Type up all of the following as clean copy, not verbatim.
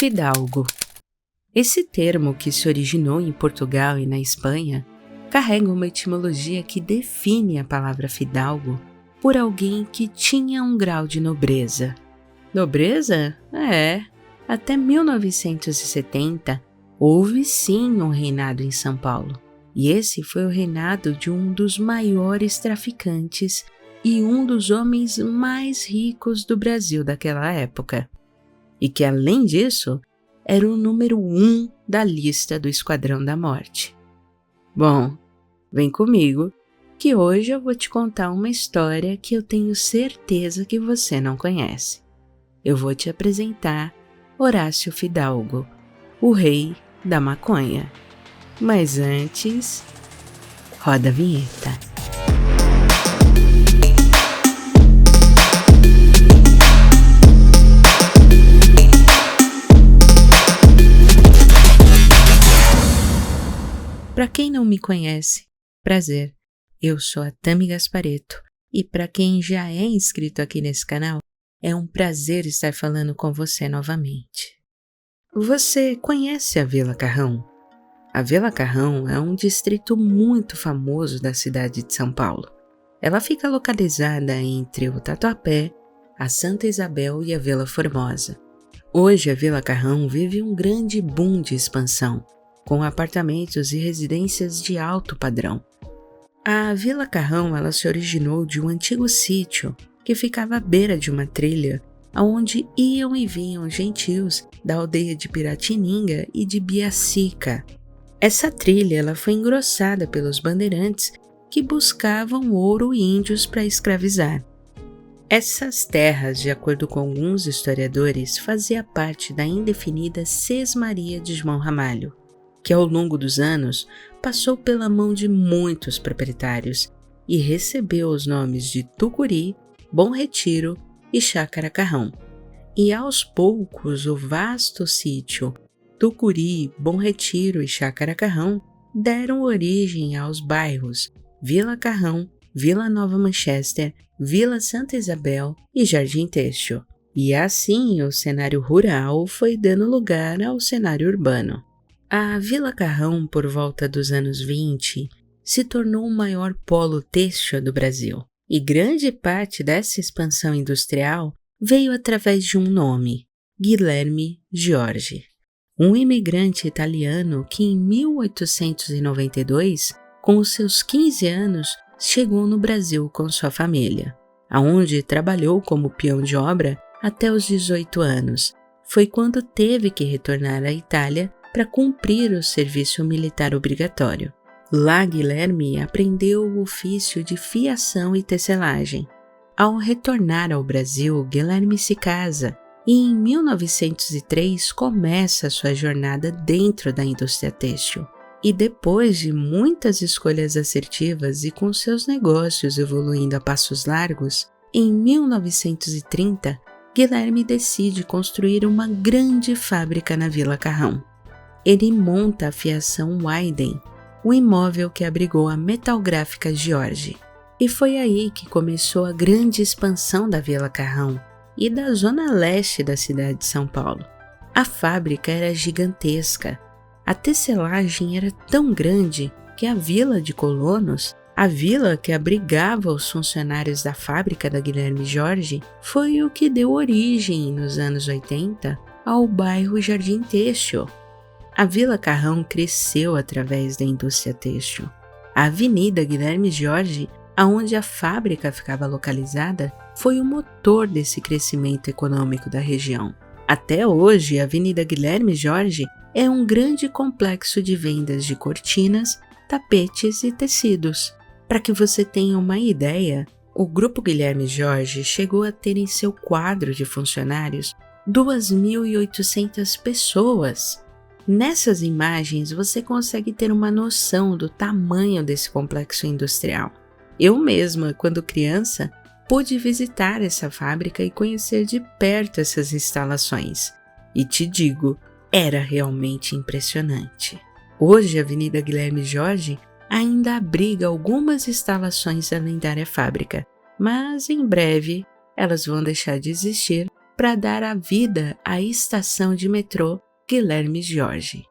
Fidalgo. Esse termo, que se originou em Portugal e na Espanha, carrega uma etimologia que define a palavra fidalgo por alguém que tinha um grau de nobreza. Nobreza? Até 1970 houve sim um reinado em São Paulo. E esse foi o reinado de um dos maiores traficantes e um dos homens mais ricos do Brasil daquela época. E que, além disso, era o número 1 da lista do Esquadrão da Morte. Bom, vem comigo, que hoje eu vou te contar uma história que eu tenho certeza que você não conhece. Eu vou te apresentar Horácio Fidalgo, o rei da maconha. Mas antes, roda a vinheta. Para quem não me conhece, prazer, eu sou a Tami Gasparetto e para quem já é inscrito aqui nesse canal, é um prazer estar falando com você novamente. Você conhece a Vila Carrão? A Vila Carrão é um distrito muito famoso da cidade de São Paulo. Ela fica localizada entre o Tatuapé, a Santa Isabel e a Vila Formosa. Hoje a Vila Carrão vive um grande boom de expansão, com apartamentos e residências de alto padrão. A Vila Carrão ela se originou de um antigo sítio que ficava à beira de uma trilha, onde iam e vinham gentios da aldeia de Piratininga e de Biacica. Essa trilha ela foi engrossada pelos bandeirantes que buscavam ouro e índios para escravizar. Essas terras, de acordo com alguns historiadores, faziam parte da indefinida Sesmaria de João Ramalho, que ao longo dos anos passou pela mão de muitos proprietários e recebeu os nomes de Tucuri, Bom Retiro e Chácara Carrão. E aos poucos o vasto sítio Tucuri, Bom Retiro e Chácara Carrão deram origem aos bairros Vila Carrão, Vila Nova Manchester, Vila Santa Isabel e Jardim Têxtil. E assim o cenário rural foi dando lugar ao cenário urbano. A Vila Carrão, por volta dos anos 20, se tornou o maior polo têxtil do Brasil. E grande parte dessa expansão industrial veio através de um nome, Guilherme Jorge, um imigrante italiano que em 1892, com os seus 15 anos, chegou no Brasil com sua família, aonde trabalhou como peão de obra até os 18 anos. Foi quando teve que retornar à Itália para cumprir o serviço militar obrigatório. Lá, Guilherme aprendeu o ofício de fiação e tecelagem. Ao retornar ao Brasil, Guilherme se casa e em 1903 começa sua jornada dentro da indústria têxtil. E depois de muitas escolhas assertivas e com seus negócios evoluindo a passos largos, em 1930, Guilherme decide construir uma grande fábrica na Vila Carrão. Ele monta a fiação Wyden, o imóvel que abrigou a Metalgráfica Jorge. E foi aí que começou a grande expansão da Vila Carrão e da zona leste da cidade de São Paulo. A fábrica era gigantesca. A tecelagem era tão grande que a vila de colonos, a vila que abrigava os funcionários da fábrica da Guilherme Jorge, foi o que deu origem, nos anos 80, ao bairro Jardim Têxtil. A Vila Carrão cresceu através da indústria têxtil. A Avenida Guilherme Jorge, aonde a fábrica ficava localizada, foi o motor desse crescimento econômico da região. Até hoje, a Avenida Guilherme Jorge é um grande complexo de vendas de cortinas, tapetes e tecidos. Para que você tenha uma ideia, o Grupo Guilherme Jorge chegou a ter em seu quadro de funcionários 2.800 pessoas. Nessas imagens você consegue ter uma noção do tamanho desse complexo industrial. Eu mesma, quando criança, pude visitar essa fábrica e conhecer de perto essas instalações. E te digo, era realmente impressionante. Hoje a Avenida Guilherme Jorge ainda abriga algumas instalações da lendária fábrica, mas em breve elas vão deixar de existir para dar a vida à estação de metrô Guilherme Jorge.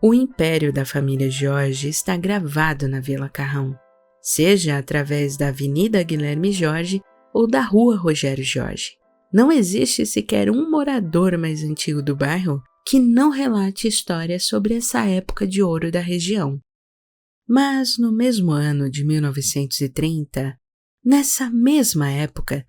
O império da família Jorge está gravado na Vila Carrão, seja através da Avenida Guilherme Jorge ou da Rua Rogério Jorge. Não existe sequer um morador mais antigo do bairro que não relate histórias sobre essa época de ouro da região. Mas no mesmo ano de 1930, nessa mesma época,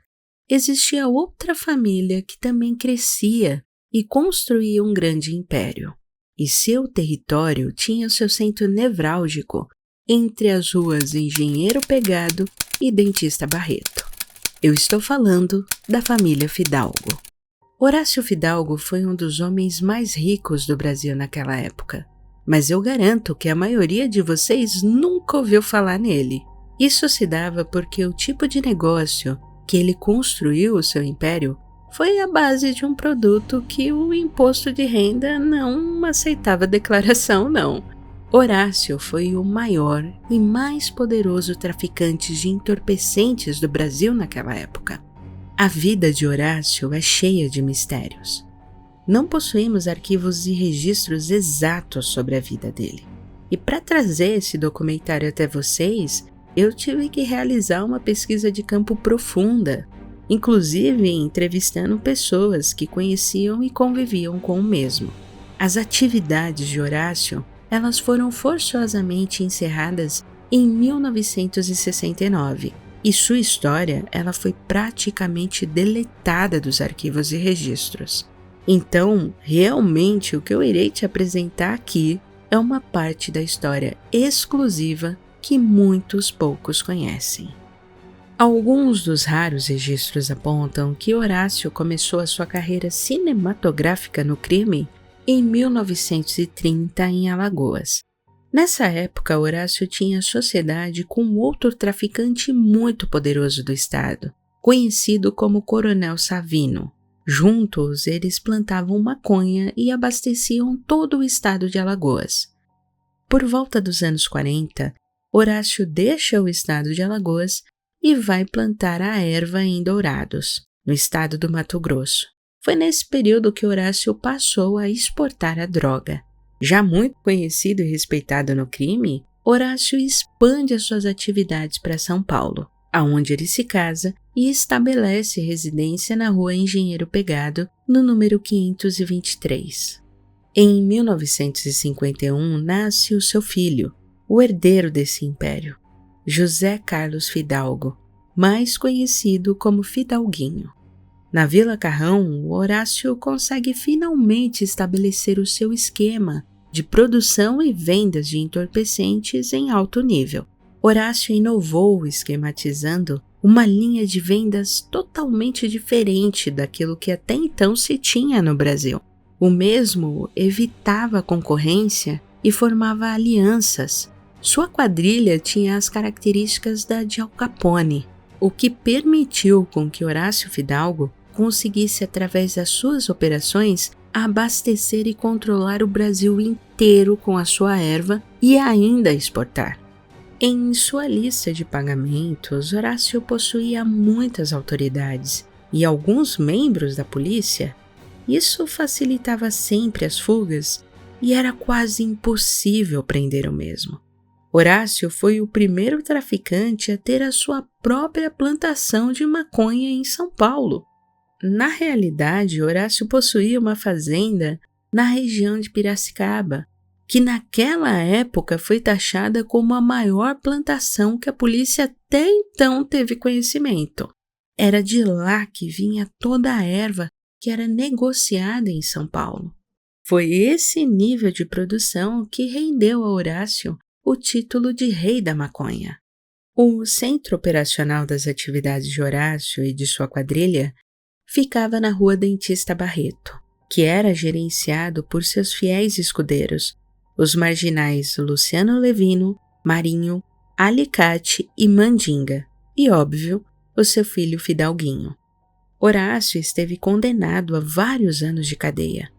existia outra família que também crescia e construía um grande império. E seu território tinha seu centro nevrálgico entre as ruas Engenheiro Pegado e Dentista Barreto. Eu estou falando da família Fidalgo. Horácio Fidalgo foi um dos homens mais ricos do Brasil naquela época, mas eu garanto que a maioria de vocês nunca ouviu falar nele. Isso se dava porque o tipo de negócio que ele construiu o seu império foi a base de um produto que o imposto de renda não aceitava declaração, não. Horácio foi o maior e mais poderoso traficante de entorpecentes do Brasil naquela época. A vida de Horácio é cheia de mistérios. Não possuímos arquivos e registros exatos sobre a vida dele. E para trazer esse documentário até vocês, eu tive que realizar uma pesquisa de campo profunda, inclusive entrevistando pessoas que conheciam e conviviam com o mesmo. As atividades de Horácio, elas foram forçosamente encerradas em 1969 e sua história ela foi praticamente deletada dos arquivos e registros. Então, realmente o que eu irei te apresentar aqui é uma parte da história exclusiva que muitos poucos conhecem. Alguns dos raros registros apontam que Horácio começou a sua carreira cinematográfica no crime em 1930 em Alagoas. Nessa época, Horácio tinha sociedade com outro traficante muito poderoso do estado, conhecido como Coronel Savino. Juntos, eles plantavam maconha e abasteciam todo o estado de Alagoas. Por volta dos anos 40, Horácio deixa o estado de Alagoas e vai plantar a erva em Dourados, no estado do Mato Grosso. Foi nesse período que Horácio passou a exportar a droga. Já muito conhecido e respeitado no crime, Horácio expande as suas atividades para São Paulo, aonde ele se casa e estabelece residência na Rua Engenheiro Pegado, no número 523. Em 1951, nasce o seu filho, o herdeiro desse império, José Carlos Fidalgo, mais conhecido como Fidalguinho. Na Vila Carrão, Horácio consegue finalmente estabelecer o seu esquema de produção e vendas de entorpecentes em alto nível. Horácio inovou esquematizando uma linha de vendas totalmente diferente daquilo que até então se tinha no Brasil. O mesmo evitava a concorrência e formava alianças. Sua quadrilha tinha as características da de Al Capone, o que permitiu com que Horácio Fidalgo conseguisse, através das suas operações, abastecer e controlar o Brasil inteiro com a sua erva e ainda exportar. Em sua lista de pagamentos, Horácio possuía muitas autoridades e alguns membros da polícia. Isso facilitava sempre as fugas e era quase impossível prender o mesmo. Horácio foi o primeiro traficante a ter a sua própria plantação de maconha em São Paulo. Na realidade, Horácio possuía uma fazenda na região de Piracicaba, que naquela época foi taxada como a maior plantação que a polícia até então teve conhecimento. Era de lá que vinha toda a erva que era negociada em São Paulo. Foi esse nível de produção que rendeu a Horácio o título de Rei da Maconha. O centro operacional das atividades de Horácio e de sua quadrilha ficava na Rua Dentista Barreto, que era gerenciado por seus fiéis escudeiros, os marginais Luciano Levino, Marinho, Alicate e Mandinga, e, óbvio, o seu filho Fidalguinho. Horácio esteve condenado a vários anos de cadeia.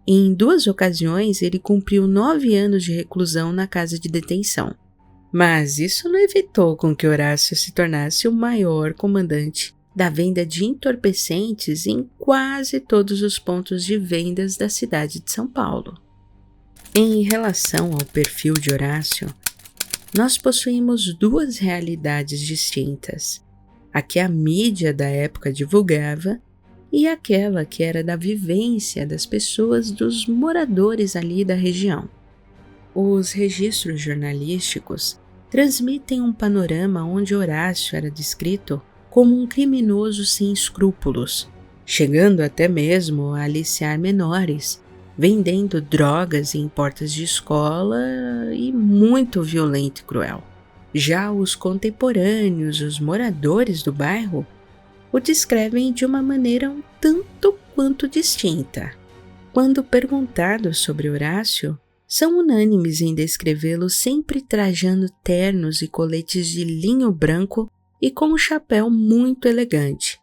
Em 2 ocasiões, ele cumpriu 9 anos de reclusão na casa de detenção. Mas isso não evitou com que Horácio se tornasse o maior comandante da venda de entorpecentes em quase todos os pontos de vendas da cidade de São Paulo. Em relação ao perfil de Horácio, nós possuímos duas realidades distintas: a que a mídia da época divulgava e aquela que era da vivência das pessoas, dos moradores ali da região. Os registros jornalísticos transmitem um panorama onde Horácio era descrito como um criminoso sem escrúpulos, chegando até mesmo a aliciar menores, vendendo drogas em portas de escola e muito violento e cruel. Já os contemporâneos, os moradores do bairro, o descrevem de uma maneira um tanto quanto distinta. Quando perguntados sobre Horácio, são unânimes em descrevê-lo sempre trajando ternos e coletes de linho branco e com um chapéu muito elegante,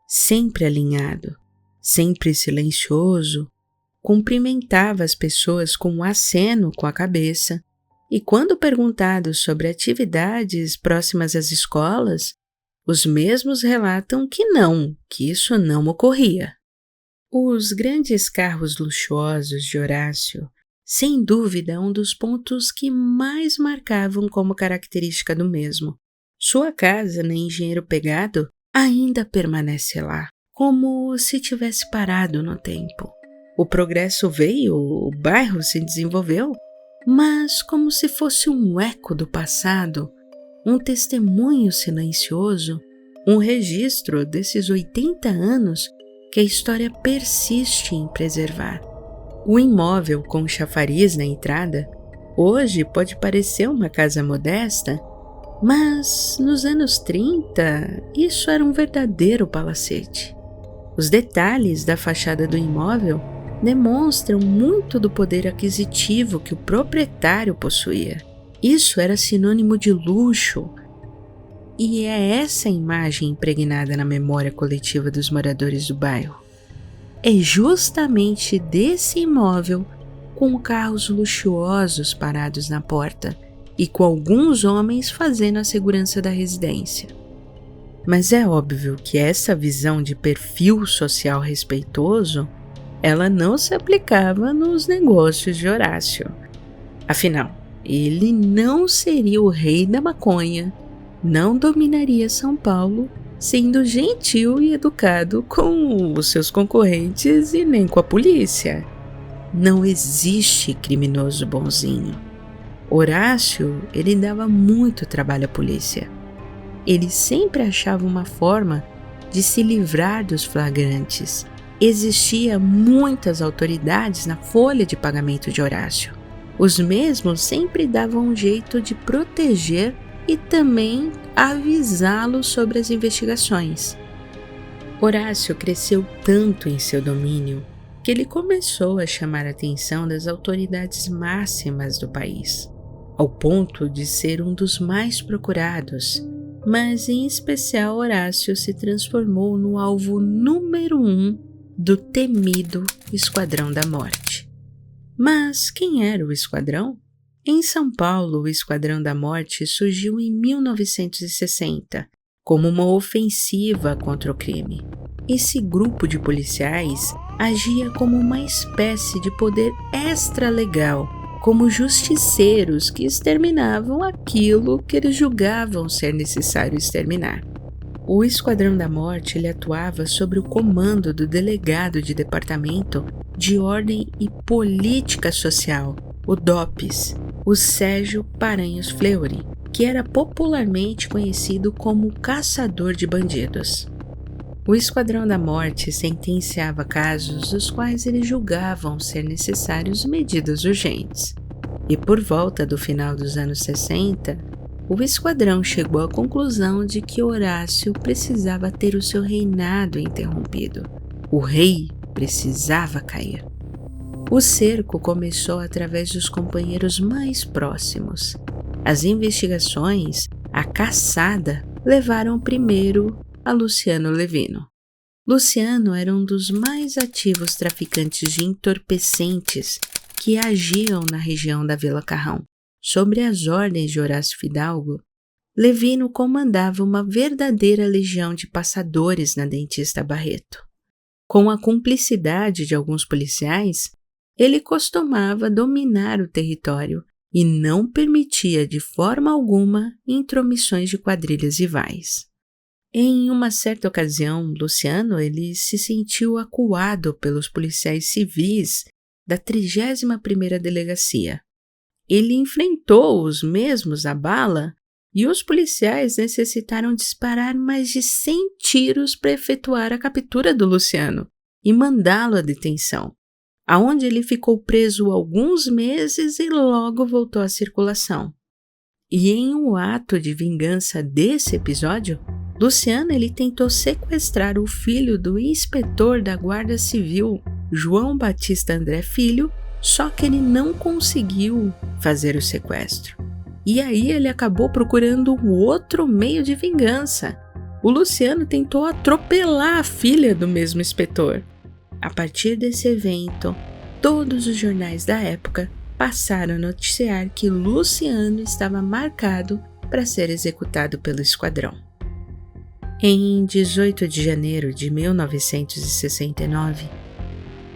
sempre alinhado, sempre silencioso, cumprimentava as pessoas com um aceno com a cabeça e, quando perguntados sobre atividades próximas às escolas, os mesmos relatam que isso não ocorria. Os grandes carros luxuosos de Horácio, sem dúvida, um dos pontos que mais marcavam como característica do mesmo. Sua casa na Engenheiro Pegado ainda permanece lá, como se tivesse parado no tempo. O progresso veio, o bairro se desenvolveu, mas como se fosse um eco do passado, um testemunho silencioso, um registro desses 80 anos que a história persiste em preservar. O imóvel com chafariz na entrada hoje pode parecer uma casa modesta, mas nos anos 30 isso era um verdadeiro palacete. Os detalhes da fachada do imóvel demonstram muito do poder aquisitivo que o proprietário possuía. Isso era sinônimo de luxo, e é essa imagem impregnada na memória coletiva dos moradores do bairro. É justamente desse imóvel, com carros luxuosos parados na porta e com alguns homens fazendo a segurança da residência. Mas é óbvio que essa visão de perfil social respeitoso, ela não se aplicava nos negócios de Horácio. Afinal, ele não seria o rei da maconha, não dominaria São Paulo, sendo gentil e educado com os seus concorrentes e nem com a polícia. Não existe criminoso bonzinho. Horácio, ele dava muito trabalho à polícia. Ele sempre achava uma forma de se livrar dos flagrantes. Existia muitas autoridades na folha de pagamento de Horácio. Os mesmos sempre davam um jeito de proteger e também avisá-lo sobre as investigações. Horácio cresceu tanto em seu domínio que ele começou a chamar a atenção das autoridades máximas do país, ao ponto de ser um dos mais procurados, mas em especial Horácio se transformou no alvo número 1 do temido Esquadrão da Morte. Mas quem era o Esquadrão? Em São Paulo, o Esquadrão da Morte surgiu em 1960 como uma ofensiva contra o crime. Esse grupo de policiais agia como uma espécie de poder extralegal, como justiceiros que exterminavam aquilo que eles julgavam ser necessário exterminar. O Esquadrão da Morte ele atuava sob o comando do delegado de Departamento de Ordem e Política Social, o DOPS, o Sérgio Paranhos Fleury, que era popularmente conhecido como Caçador de Bandidos. O Esquadrão da Morte sentenciava casos dos quais eles julgavam ser necessários medidas urgentes. E por volta do final dos anos 60, o esquadrão chegou à conclusão de que Horácio precisava ter o seu reinado interrompido. O rei precisava cair. O cerco começou através dos companheiros mais próximos. As investigações, a caçada, levaram primeiro a Luciano Levino. Luciano era um dos mais ativos traficantes de entorpecentes que agiam na região da Vila Carrão. Sob as ordens de Horácio Fidalgo, Levino comandava uma verdadeira legião de passadores na Dentista Barreto. Com a cumplicidade de alguns policiais, ele costumava dominar o território e não permitia de forma alguma intromissões de quadrilhas rivais. Em uma certa ocasião, Luciano ele se sentiu acuado pelos policiais civis da 31ª Delegacia. Ele enfrentou os mesmos à bala e os policiais necessitaram disparar mais de 100 tiros para efetuar a captura do Luciano e mandá-lo à detenção, aonde ele ficou preso alguns meses e logo voltou à circulação. E em um ato de vingança desse episódio, Luciano ele tentou sequestrar o filho do inspetor da Guarda Civil, João Batista André Filho, só que ele não conseguiu fazer o sequestro. E aí ele acabou procurando um outro meio de vingança. O Luciano tentou atropelar a filha do mesmo inspetor. A partir desse evento, todos os jornais da época passaram a noticiar que Luciano estava marcado para ser executado pelo esquadrão. Em 18 de janeiro de 1969,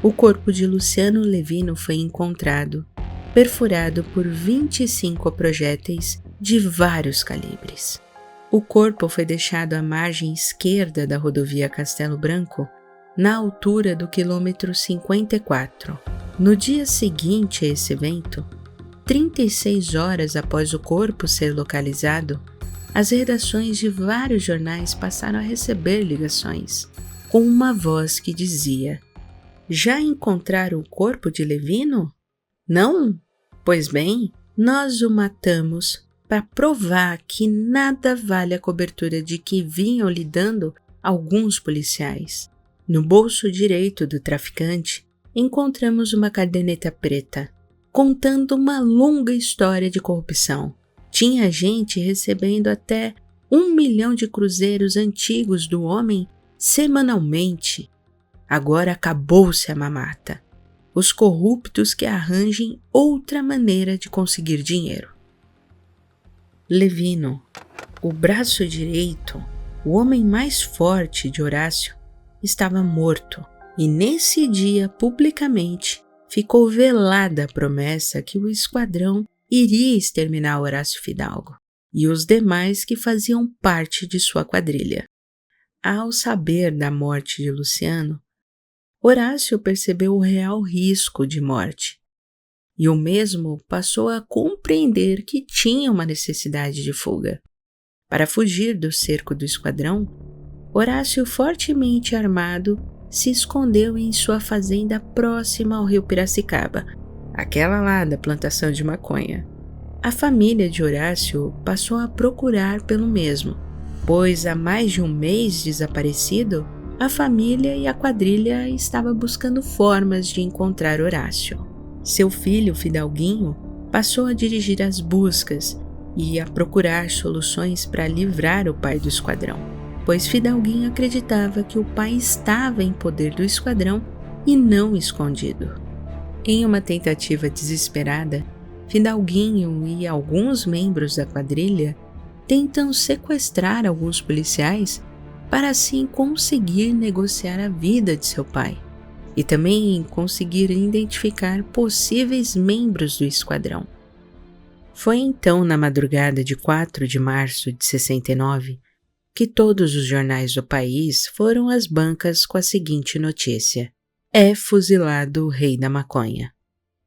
o corpo de Luciano Levino foi encontrado, perfurado por 25 projéteis de vários calibres. O corpo foi deixado à margem esquerda da rodovia Castelo Branco, na altura do quilômetro 54. No dia seguinte a esse evento, 36 horas após o corpo ser localizado, as redações de vários jornais passaram a receber ligações, com uma voz que dizia: "Já encontraram o corpo de Levino? Não? Pois bem, nós o matamos para provar que nada vale a cobertura de que vinham lhe dando alguns policiais." No bolso direito do traficante, encontramos uma caderneta preta, contando uma longa história de corrupção. Tinha gente recebendo até 1 milhão de cruzeiros antigos do homem semanalmente. Agora acabou-se a mamata. Os corruptos que arranjem outra maneira de conseguir dinheiro. Levino, o braço direito, o homem mais forte de Horácio, estava morto, e nesse dia, publicamente, ficou velada a promessa que o esquadrão iria exterminar Horácio Fidalgo e os demais que faziam parte de sua quadrilha. Ao saber da morte de Luciano, Horácio percebeu o real risco de morte, e o mesmo passou a compreender que tinha uma necessidade de fuga. Para fugir do cerco do esquadrão, Horácio, fortemente armado, se escondeu em sua fazenda próxima ao rio Piracicaba, aquela lá da plantação de maconha. A família de Horácio passou a procurar pelo mesmo, pois há mais de um mês desaparecido, a família e a quadrilha estavam buscando formas de encontrar Horácio. Seu filho, Fidalguinho, passou a dirigir as buscas e a procurar soluções para livrar o pai do esquadrão, pois Fidalguinho acreditava que o pai estava em poder do esquadrão e não escondido. Em uma tentativa desesperada, Fidalguinho e alguns membros da quadrilha tentam sequestrar alguns policiais para assim conseguir negociar a vida de seu pai e também conseguir identificar possíveis membros do esquadrão. Foi então na madrugada de 4 de março de 69 que todos os jornais do país foram às bancas com a seguinte notícia: "É fuzilado o rei da maconha."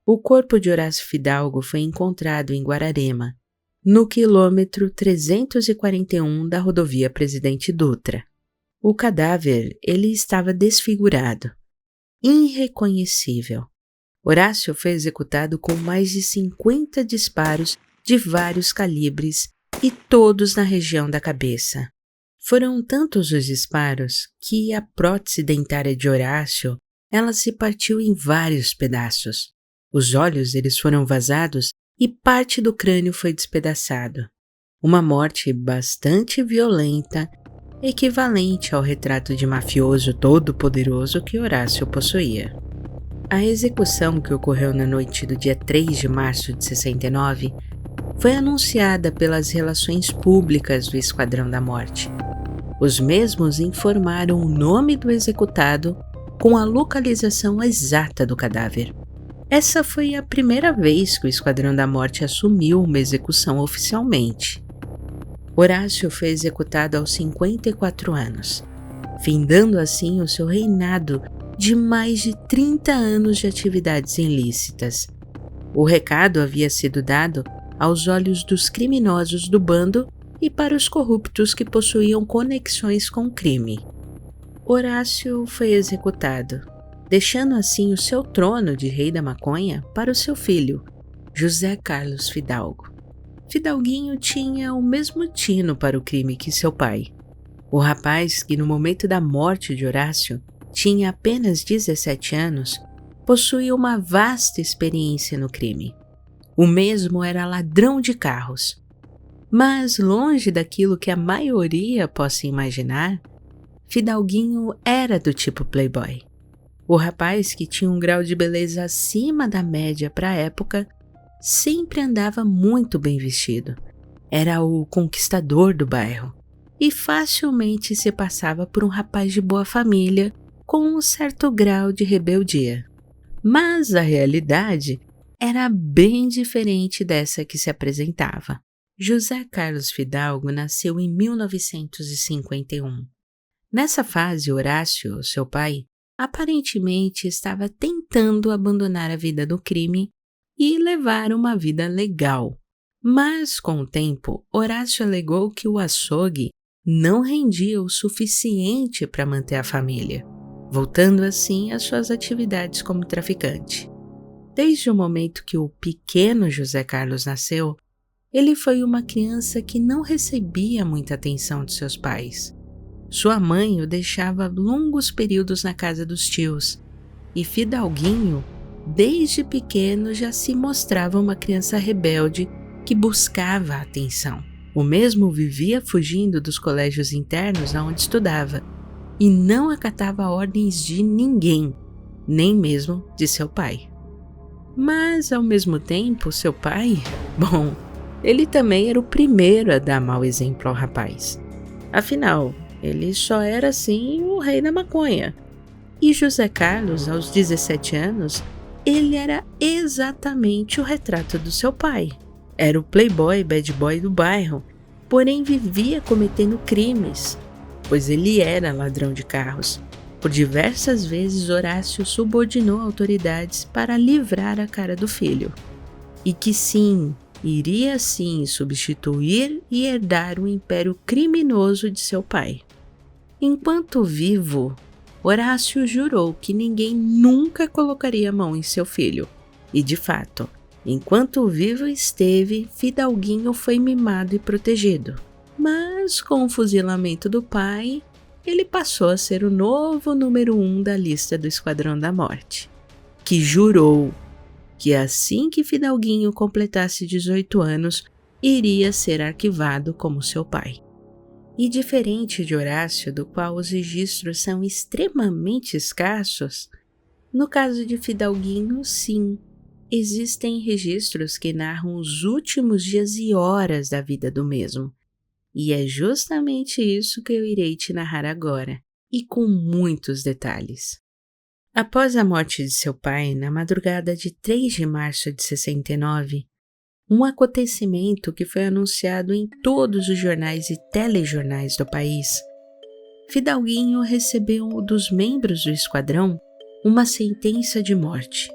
O corpo de Horácio Fidalgo foi encontrado em Guararema, no quilômetro 341 da rodovia Presidente Dutra. O cadáver, ele estava desfigurado, irreconhecível. Horácio foi executado com mais de 50 disparos de vários calibres e todos na região da cabeça. Foram tantos os disparos que a prótese dentária de Horácio, ela se partiu em vários pedaços. Os olhos eles foram vazados e parte do crânio foi despedaçado. Uma morte bastante violenta, equivalente ao retrato de mafioso todo-poderoso que Horácio possuía. A execução que ocorreu na noite do dia 3 de março de 69 foi anunciada pelas relações públicas do Esquadrão da Morte. Os mesmos informaram o nome do executado com a localização exata do cadáver. Essa foi a primeira vez que o Esquadrão da Morte assumiu uma execução oficialmente. Horácio foi executado aos 54 anos, findando assim o seu reinado de mais de 30 anos de atividades ilícitas. O recado havia sido dado aos olhos dos criminosos do bando e para os corruptos que possuíam conexões com o crime. Horácio foi executado, deixando assim o seu trono de rei da maconha para o seu filho, José Carlos Fidalgo. Fidalguinho tinha o mesmo tino para o crime que seu pai. O rapaz, que no momento da morte de Horácio tinha apenas 17 anos, possuía uma vasta experiência no crime. O mesmo era ladrão de carros. Mas, longe daquilo que a maioria possa imaginar, Fidalguinho era do tipo playboy. O rapaz, que tinha um grau de beleza acima da média para a época, sempre andava muito bem vestido. Era o conquistador do bairro e facilmente se passava por um rapaz de boa família com um certo grau de rebeldia. Mas a realidade era bem diferente dessa que se apresentava. José Carlos Fidalgo nasceu em 1951. Nessa fase, Horácio, seu pai, aparentemente estava tentando abandonar a vida do crime e levar uma vida legal. Mas, com o tempo, Horácio alegou que o açougue não rendia o suficiente para manter a família, voltando assim às suas atividades como traficante. Desde o momento que o pequeno José Carlos nasceu, ele foi uma criança que não recebia muita atenção de seus pais. Sua mãe o deixava longos períodos na casa dos tios, e Fidalguinho, desde pequeno, já se mostrava uma criança rebelde que buscava a atenção. O mesmo vivia fugindo dos colégios internos aonde estudava e não acatava ordens de ninguém, nem mesmo de seu pai. Mas, ao mesmo tempo, seu pai, bom, ele também era o primeiro a dar mau exemplo ao rapaz. Afinal, ele só era assim o rei da maconha. E José Carlos, aos 17 anos, ele era exatamente o retrato do seu pai. Era o playboy bad boy do bairro, porém vivia cometendo crimes, pois ele era ladrão de carros. Por diversas vezes Horácio subordinou autoridades para livrar a cara do filho. E que sim, iria sim substituir e herdar o império criminoso de seu pai. Enquanto vivo, Horácio jurou que ninguém nunca colocaria a mão em seu filho. E de fato, enquanto vivo esteve, Fidalguinho foi mimado e protegido. Mas com o fuzilamento do pai, ele passou a ser o novo número 1 da lista do Esquadrão da Morte, que jurou que assim que Fidalguinho completasse 18 anos, iria ser arquivado como seu pai. E diferente de Horácio, do qual os registros são extremamente escassos, no caso de Fidalguinho, sim, existem registros que narram os últimos dias e horas da vida do mesmo. E é justamente isso que eu irei te narrar agora, e com muitos detalhes. Após a morte de seu pai, na madrugada de 3 de março de 69, um acontecimento que foi anunciado em todos os jornais e telejornais do país, Fidalguinho recebeu dos membros do esquadrão uma sentença de morte.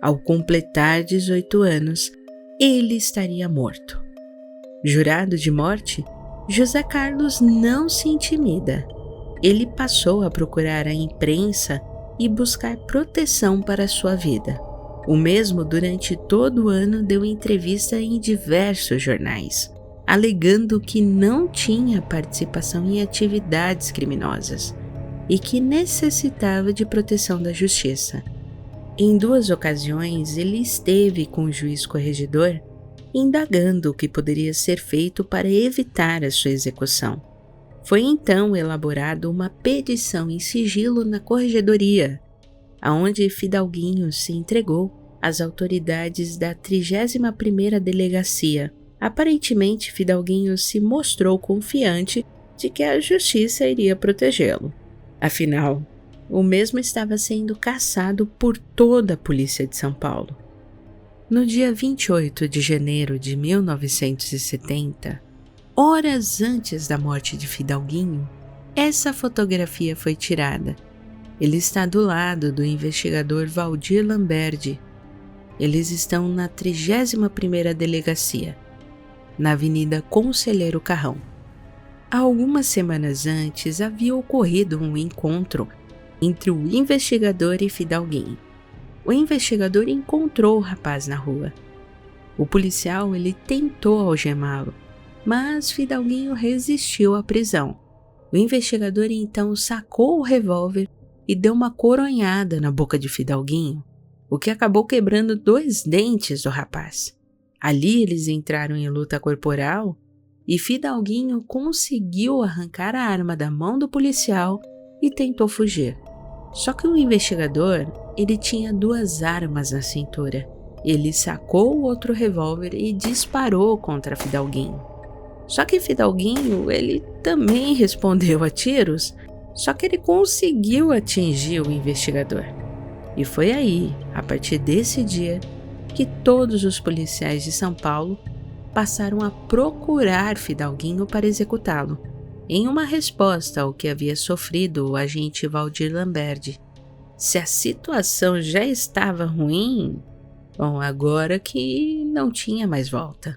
Ao completar 18 anos, ele estaria morto. Jurado de morte, José Carlos não se intimida. Ele passou a procurar a imprensa e buscar proteção para sua vida. O mesmo, durante todo o ano, deu entrevista em diversos jornais, alegando que não tinha participação em atividades criminosas e que necessitava de proteção da justiça. Em 2 ocasiões, ele esteve com o juiz corregedor indagando o que poderia ser feito para evitar a sua execução. Foi então elaborada uma petição em sigilo na corregedoria, aonde Fidalguinho se entregou às autoridades da 31ª Delegacia, Aparentemente, Fidalguinho se mostrou confiante de que a justiça iria protegê-lo. Afinal, o mesmo estava sendo caçado por toda a polícia de São Paulo. No dia 28 de janeiro de 1970, horas antes da morte de Fidalguinho, essa fotografia foi tirada. Ele está do lado do investigador Valdir Lamberdi. Eles estão na 31ª Delegacia, na Avenida Conselheiro Carrão. Há algumas semanas antes havia ocorrido um encontro entre o investigador e Fidalguinho. O investigador encontrou o rapaz na rua. O policial tentou algemá-lo, mas Fidalguinho resistiu à prisão. O investigador então sacou o revólver e deu uma coronhada na boca de Fidalguinho, o que acabou quebrando 2 dentes do rapaz. Ali eles entraram em luta corporal e Fidalguinho conseguiu arrancar a arma da mão do policial e tentou fugir. Só que o investigador, tinha 2 armas na cintura. Ele sacou o outro revólver e disparou contra Fidalguinho. Só que Fidalguinho, também respondeu a tiros, só que ele conseguiu atingir o investigador. E foi aí, a partir desse dia, que todos os policiais de São Paulo passaram a procurar Fidalguinho para executá-lo, em uma resposta ao que havia sofrido o agente Valdir Lamberdi. Se a situação já estava ruim, bom, agora que não tinha mais volta.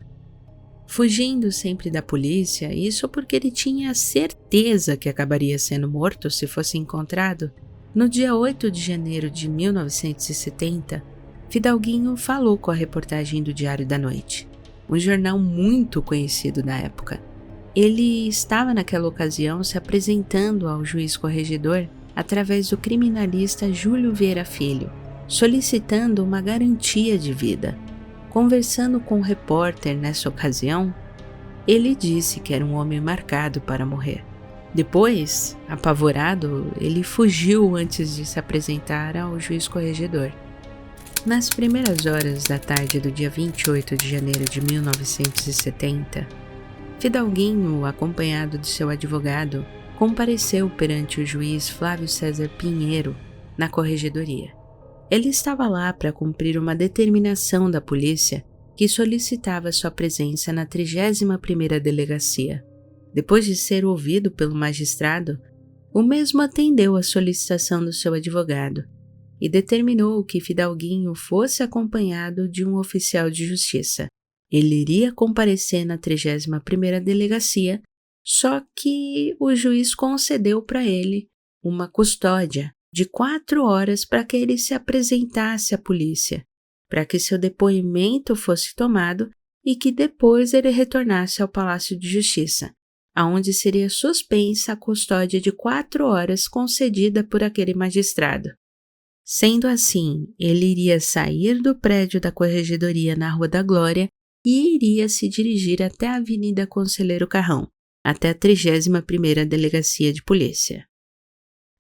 Fugindo sempre da polícia, isso porque ele tinha certeza que acabaria sendo morto se fosse encontrado, no dia 8 de janeiro de 1970, Fidalguinho falou com a reportagem do Diário da Noite, um jornal muito conhecido na época. Ele estava naquela ocasião se apresentando ao juiz corregedor através do criminalista Júlio Vieira Filho, solicitando uma garantia de vida. Conversando com o repórter nessa ocasião, ele disse que era um homem marcado para morrer. Depois, apavorado, ele fugiu antes de se apresentar ao juiz corregedor. Nas primeiras horas da tarde do dia 28 de janeiro de 1970, Fidalguinho, acompanhado de seu advogado, compareceu perante o juiz Flávio César Pinheiro, na corregedoria. Ele estava lá para cumprir uma determinação da polícia que solicitava sua presença na 31ª Delegacia. Depois de ser ouvido pelo magistrado, o mesmo atendeu à solicitação do seu advogado e determinou que Fidalguinho fosse acompanhado de um oficial de justiça. Ele iria comparecer na 31ª Delegacia, só que o juiz concedeu para ele uma custódia de 4 horas para que ele se apresentasse à polícia, para que seu depoimento fosse tomado e que depois ele retornasse ao Palácio de Justiça, aonde seria suspensa a custódia de 4 horas concedida por aquele magistrado. Sendo assim, ele iria sair do prédio da corregedoria na Rua da Glória e iria se dirigir até a Avenida Conselheiro Carrão, até a 31ª Delegacia de Polícia.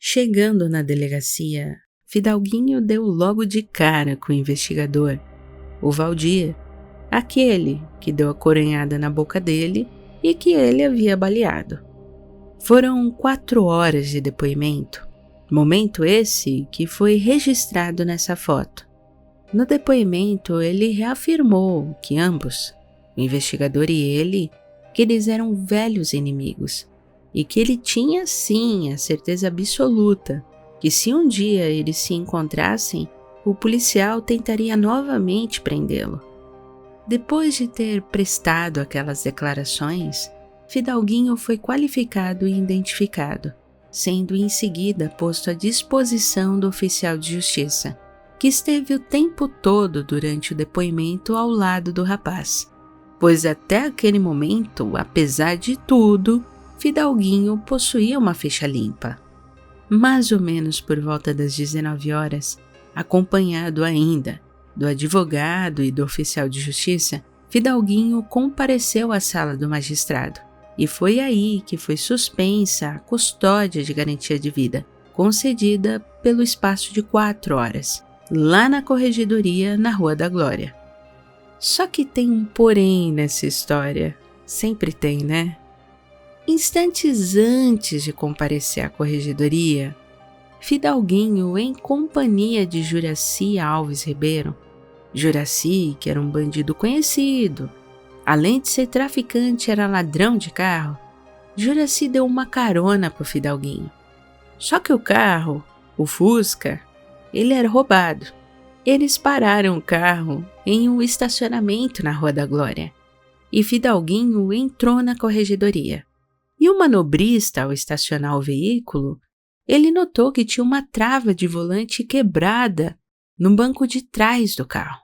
Chegando na delegacia, Fidalguinho deu logo de cara com o investigador, o Valdir, aquele que deu a coronhada na boca dele e que ele havia baleado. Foram 4 horas de depoimento, momento esse que foi registrado nessa foto. No depoimento, ele reafirmou que ambos, o investigador e ele, que eles eram velhos inimigos e que ele tinha sim a certeza absoluta que se um dia eles se encontrassem, o policial tentaria novamente prendê-lo. Depois de ter prestado aquelas declarações, Fidalguinho foi qualificado e identificado, sendo em seguida posto à disposição do oficial de justiça, que esteve o tempo todo durante o depoimento ao lado do rapaz, pois até aquele momento, apesar de tudo, Fidalguinho possuía uma ficha limpa. Mais ou menos por volta das 19 horas, acompanhado ainda do advogado e do oficial de justiça, Fidalguinho compareceu à sala do magistrado, e foi aí que foi suspensa a custódia de garantia de vida, concedida pelo espaço de 4 horas, lá na corregedoria na Rua da Glória. Só que tem um porém nessa história. Sempre tem, né? Instantes antes de comparecer à corregedoria, Fidalguinho, em companhia de Juracy Alves Ribeiro, Juracy, que era um bandido conhecido, além de ser traficante, era ladrão de carro, Juracy deu uma carona pro Fidalguinho. Só que o carro, o Fusca, ele era roubado. Eles pararam o carro em um estacionamento na Rua da Glória e Fidalguinho entrou na corregedoria. E o manobrista, ao estacionar o veículo, ele notou que tinha uma trava de volante quebrada no banco de trás do carro.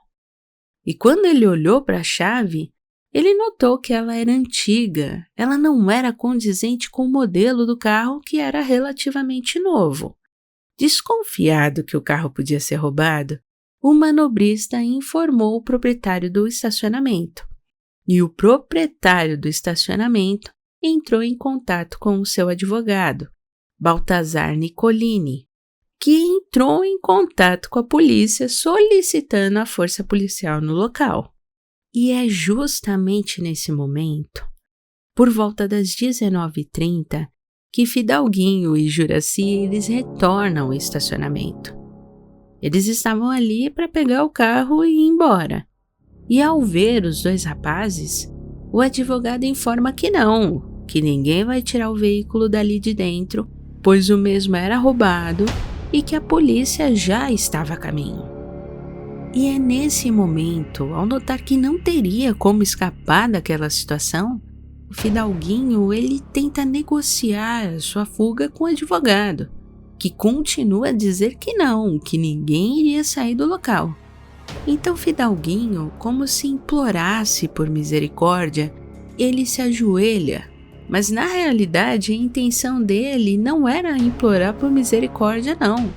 E quando ele olhou para a chave, ele notou que ela era antiga, ela não era condizente com o modelo do carro, que era relativamente novo. Desconfiado que o carro podia ser roubado, o manobrista informou o proprietário do estacionamento. E o proprietário do estacionamento entrou em contato com o seu advogado, Baltazar Nicolini, que entrou em contato com a polícia solicitando a força policial no local. E é justamente nesse momento, por volta das 19h30, que Fidalguinho e Juracy eles retornam ao estacionamento. Eles estavam ali para pegar o carro e ir embora. E ao ver os dois rapazes, o advogado informa que não, que ninguém vai tirar o veículo dali de dentro, pois o mesmo era roubado e que a polícia já estava a caminho. E é nesse momento, ao notar que não teria como escapar daquela situação, o Fidalguinho ele tenta negociar a sua fuga com o advogado, que continua a dizer que não, que ninguém iria sair do local. Então Fidalguinho, como se implorasse por misericórdia, ele se ajoelha, mas na realidade a intenção dele não era implorar por misericórdia, não.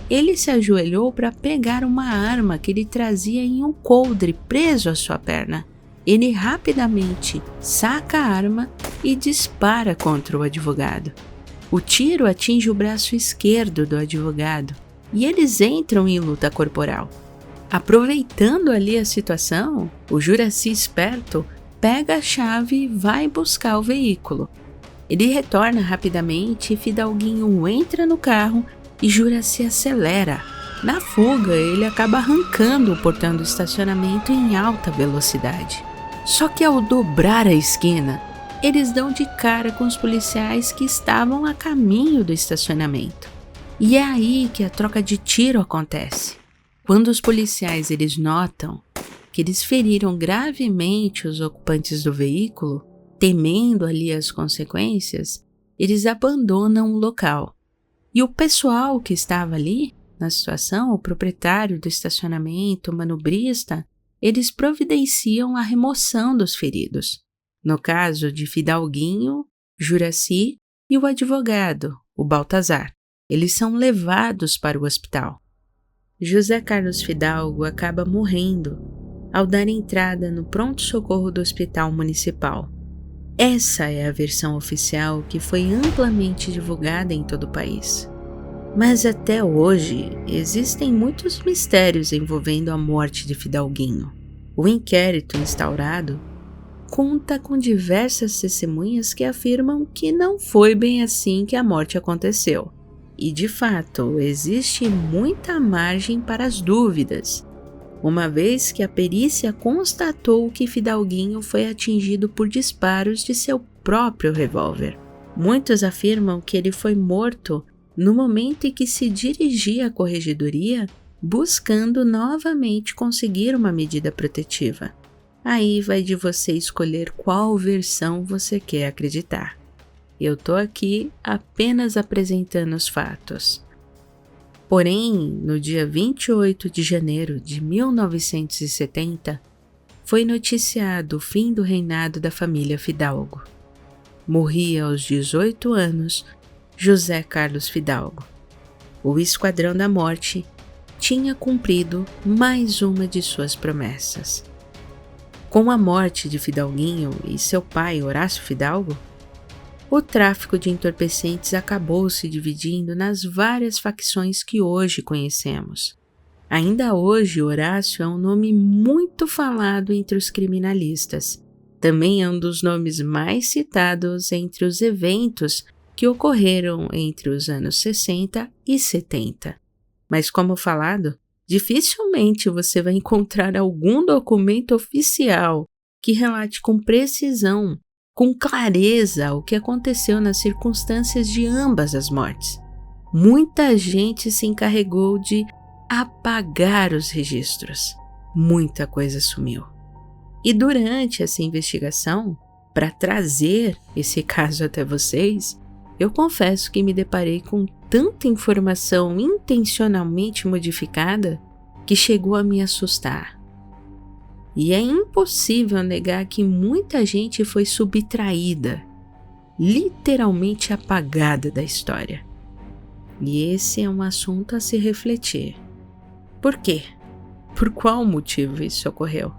Ele se ajoelhou para pegar uma arma que ele trazia em um coldre preso à sua perna. Ele rapidamente saca a arma e dispara contra o advogado. O tiro atinge o braço esquerdo do advogado e eles entram em luta corporal. Aproveitando ali a situação, o Juracy esperto pega a chave e vai buscar o veículo. Ele retorna rapidamente e Fidalguinho entra no carro e Juracy acelera. Na fuga, ele acaba arrancando o portão do estacionamento em alta velocidade. Só que ao dobrar a esquina, eles dão de cara com os policiais que estavam a caminho do estacionamento. E é aí que a troca de tiro acontece. Quando os policiais eles notam que eles feriram gravemente os ocupantes do veículo, temendo ali as consequências, eles abandonam o local. E o pessoal que estava ali, na situação, o proprietário do estacionamento, o manobrista, eles providenciam a remoção dos feridos. No caso de Fidalguinho, Juracy e o advogado, o Baltazar. Eles são levados para o hospital. José Carlos Fidalgo acaba morrendo ao dar entrada no pronto-socorro do Hospital Municipal. Essa é a versão oficial que foi amplamente divulgada em todo o país. Mas até hoje, existem muitos mistérios envolvendo a morte de Fidalguinho. O inquérito instaurado conta com diversas testemunhas que afirmam que não foi bem assim que a morte aconteceu. E, de fato, existe muita margem para as dúvidas, uma vez que a perícia constatou que Fidalguinho foi atingido por disparos de seu próprio revólver. Muitos afirmam que ele foi morto no momento em que se dirigia à corregedoria, buscando novamente conseguir uma medida protetiva. Aí vai de você escolher qual versão você quer acreditar. Eu tô aqui apenas apresentando os fatos. Porém, no dia 28 de janeiro de 1970, foi noticiado o fim do reinado da família Fidalgo. Morria aos 18 anos José Carlos Fidalgo. O Esquadrão da Morte tinha cumprido mais uma de suas promessas. Com a morte de Fidalguinho e seu pai Horácio Fidalgo, o tráfico de entorpecentes acabou se dividindo nas várias facções que hoje conhecemos. Ainda hoje, Horácio é um nome muito falado entre os criminalistas. Também é um dos nomes mais citados entre os eventos que ocorreram entre os anos 60 e 70. Mas, como falado, dificilmente você vai encontrar algum documento oficial que relate com precisão, com clareza, o que aconteceu nas circunstâncias de ambas as mortes. Muita gente se encarregou de apagar os registros. Muita coisa sumiu. E durante essa investigação, para trazer esse caso até vocês, eu confesso que me deparei com tanta informação intencionalmente modificada que chegou a me assustar. E é impossível negar que muita gente foi subtraída, literalmente apagada da história. E esse é um assunto a se refletir. Por quê? Por qual motivo isso ocorreu?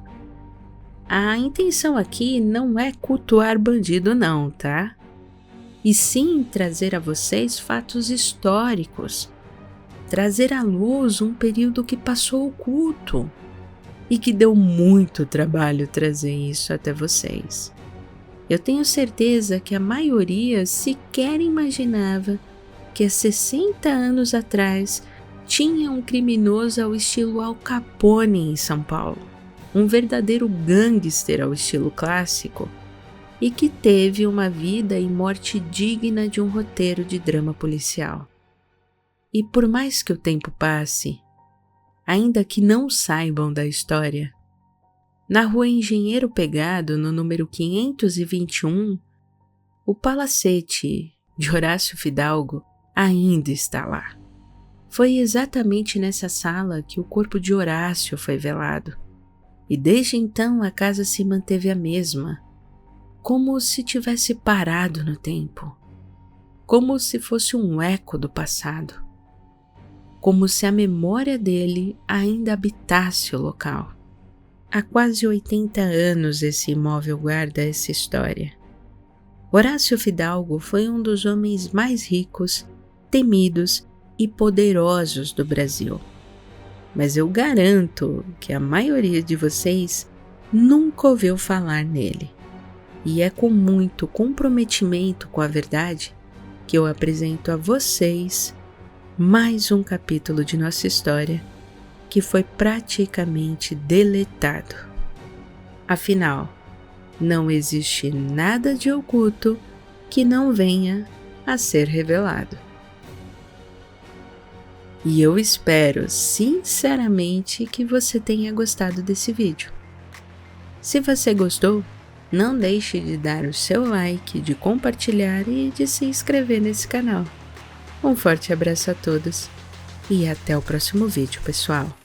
A intenção aqui não é cultuar bandido não, tá? E sim trazer a vocês fatos históricos, trazer à luz um período que passou oculto e que deu muito trabalho trazer isso até vocês. Eu tenho certeza que a maioria sequer imaginava que há 60 anos atrás tinha um criminoso ao estilo Al Capone em São Paulo, um verdadeiro gangster ao estilo clássico, e que teve uma vida e morte digna de um roteiro de drama policial. E por mais que o tempo passe, ainda que não saibam da história, na rua Engenheiro Pegado, no número 521, o palacete de Horácio Fidalgo ainda está lá. Foi exatamente nessa sala que o corpo de Horácio foi velado, e desde então a casa se manteve a mesma, como se tivesse parado no tempo, como se fosse um eco do passado, como se a memória dele ainda habitasse o local. Há quase 80 anos esse imóvel guarda essa história. Horácio Fidalgo foi um dos homens mais ricos, temidos e poderosos do Brasil. Mas eu garanto que a maioria de vocês nunca ouviu falar nele. E é com muito comprometimento com a verdade que eu apresento a vocês mais um capítulo de nossa história que foi praticamente deletado. Afinal, não existe nada de oculto que não venha a ser revelado. E eu espero sinceramente que você tenha gostado desse vídeo. Se você gostou, não deixe de dar o seu like, de compartilhar e de se inscrever nesse canal. Um forte abraço a todos e até o próximo vídeo, pessoal!